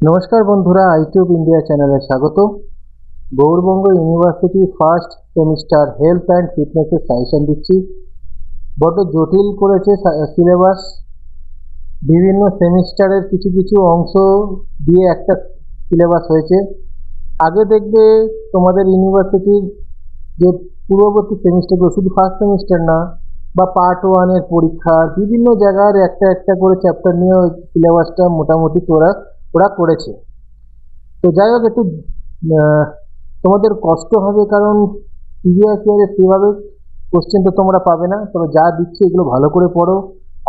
नमस्कार बंधुरा आईट्यूब India channel स्वागत। Gourbanga university first semester health and fitness suggestion दिচ্ছি। বড় জটিল করেছে সিলেবাস। বিভিন্ন সেমিস্টারের কিছু কিছু অংশ দিয়ে একটা সিলেবাস হয়েছে। আগে দেখবে তোমাদের ইউনিভার্সিটির যে পূর্ববর্তী সেমিস্টারগুলো শুধু ফার্স্ট সেমিস্টার না বা পার্ট 1 এর পরীক্ষার বিভিন্ন জায়গার একটা একটা করে চ্যাপ্টার নিয়ে ওই সিলেবাসটা মোটামুটি ওরা করেছে। তো যাই হোক একটু তোমাদের কষ্ট হবে, কারণ প্রিভিয়াস ইয়ারে সেভাবে কোশ্চেন তো তোমরা পাবে না। তবে যা দিচ্ছে এগুলো ভালো করে পড়ো,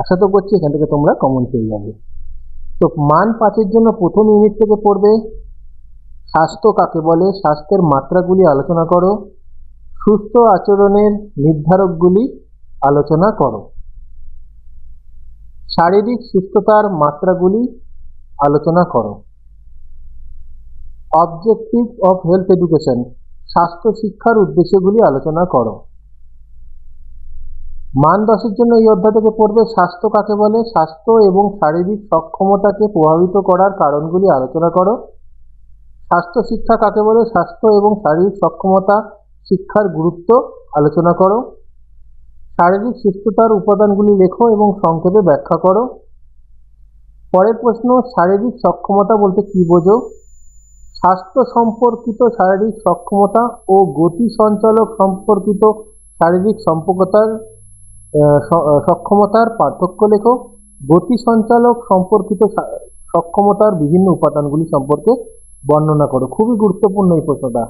আশা তো করছি এখান থেকে তোমরা কমন পেয়ে যাবে। তো মান 5-এর জন্য প্রথম ইউনিট থেকে পড়বে স্বাস্থ্য কাকে বলে, স্বাস্থ্যের মাত্রাগুলি আলোচনা করো, সুস্থ আচরণের নির্ধারকগুলি আলোচনা করো, শারীরিক সুস্থতার মাত্রাগুলি আলোচনা করো, অবজেক্টিভ অফ হেলথ এডুকেশন স্বাস্থ্য শিক্ষার উদ্দেশ্যগুলি আলোচনা করো। মান 10-এর জন্য এই অধ্যায় থেকে পড়বে স্বাস্থ্য কাকে বলে, স্বাস্থ্য এবং শারীরিক সক্ষমতাকে প্রভাবিত করার কারণগুলি আলোচনা করো। স্বাস্থ্য শিক্ষা কাকে বলে, স্বাস্থ্য এবং শারীরিক সক্ষমতা শিক্ষার গুরুত্ব আলোচনা করো। শারীরিক সুস্থতার উপাদানগুলি লেখো এবং সংক্ষেপে ব্যাখ্যা করো। পরের প্রশ্ন, শারীরিক সক্ষমতা বলতে কি বোঝো? স্বাস্থ্য সম্পর্কিত শারীরিক সক্ষমতা ও গতি সঞ্চালক সম্পর্কিত শারীরিক সক্ষমতার পার্থক্য লেখো। গতি সঞ্চালক সম্পর্কিত সক্ষমতার বিভিন্ন উপাদানগুলি সম্পর্কে বর্ণনা করো। খুবই গুরুত্বপূর্ণ এই প্রশ্নটা।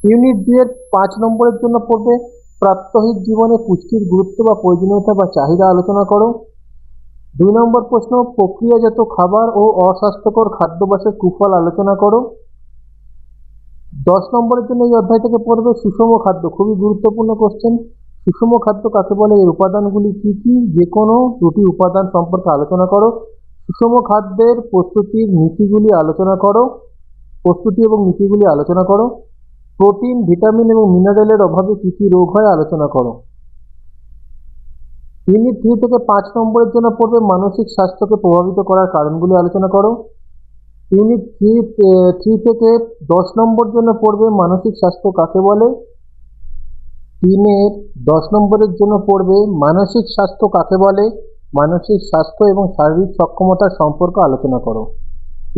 ইউনিট 2 এর 5 নম্বরের জন্য পড়বে প্রাত্যহিক জীবনে পুষ্টির গুরুত্ব বা প্রয়োজনীয়তা বা চাহিদা আলোচনা করো। 2 নম্বর প্রশ্ন, প্রক্রিয়াজাত খাবার ও অস্বাস্থ্যকর খাদ্যাভ্যাসের কুফল আলোচনা করো। 10 নম্বরের জন্য এই অধ্যায় থেকে পড়বে সুষম খাদ্য। খুবই গুরুত্বপূর্ণ কোশ্চেন। সুষম খাদ্য কাকে বলে, এর উপাদানগুলি কি কি, যে কোনো দুটি উপাদান সম্পর্কে আলোচনা করো। সুষম খাদ্যের প্রস্তুতি এবং নীতিগুলি আলোচনা করো। প্রোটিন, ভিটামিন এবং মিনারেলের অভাবে কি কি রোগ হয় আলোচনা করো। ইউনিট 3 থেকে 5 নম্বরের জন্য পড়বে মানসিক স্বাস্থ্যকে প্রভাবিত করার কারণগুলি আলোচনা করো। ইউনিট 3 থেকে 10 নম্বর জন্য পড়বে মানসিক স্বাস্থ্য কাকে বলে। 3-এর 10 নম্বরের জন্য পড়বে মানসিক স্বাস্থ্য কাকে বলে, মানসিক স্বাস্থ্য এবং শারীরিক সক্ষমতার সম্পর্ক আলোচনা করো।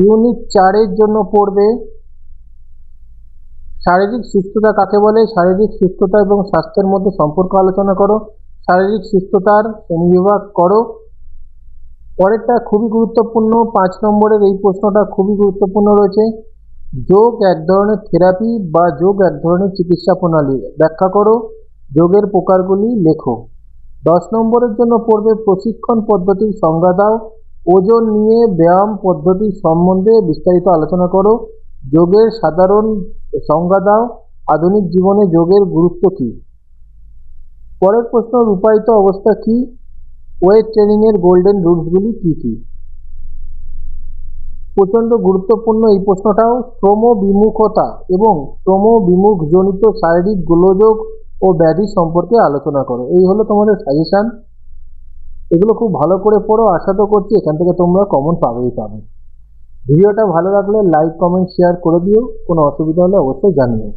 ইউনিট 4-এর জন্য পড়বে শারীরিক সুস্থতা কাকে বলে, শারীরিক সুস্থতা এবং স্বাস্থ্যের মধ্যে সম্পর্ক আলোচনা করো। শারীরিক সুস্থতার শ্রেণীবিভাগ করো। পরেরটা খুবই গুরুত্বপূর্ণ, 5 নম্বরের এই প্রশ্নটা খুবই গুরুত্বপূর্ণ রয়েছে। যোগ এক ধরনের থেরাপি বা যোগ এক ধরনের চিকিৎসা প্রণালী, ব্যাখ্যা করো। যোগের প্রকারগুলি লেখো। 10 নম্বরের জন্য পড়বে প্রশিক্ষণ পদ্ধতির সংজ্ঞা দাও। ওজন নিয়ে ব্যায়াম পদ্ধতির সম্বন্ধে বিস্তারিত আলোচনা করো। যোগের সাধারণ সংজ্ঞা দাও। আধুনিক জীবনে যোগের গুরুত্ব কী? পরের প্রশ্ন, রূপায়িত অবস্থা কি? ওয়েট ট্রেনিং এর গোল্ডেন রুলসগুলি কি কি? প্রচণ্ড গুরুত্বপূর্ণ এই প্রশ্নটাও। শ্রম বিমুখতা এবং শ্রম বিমুখজনিত শারীরিক গোলযোগ ও ব্যাধি সম্পর্কে আলোচনা করো। এই হলো তোমাদের সাজেশন। এগুলো খুব ভালো করে পড়ো, আশা তো করছি এখান থেকে তোমরা কমন পাবে। ভিডিওটা ভালো লাগলে লাইক, কমেন্ট, শেয়ার করে দিও। কোনো অসুবিধা হলে অবশ্যই জানিও।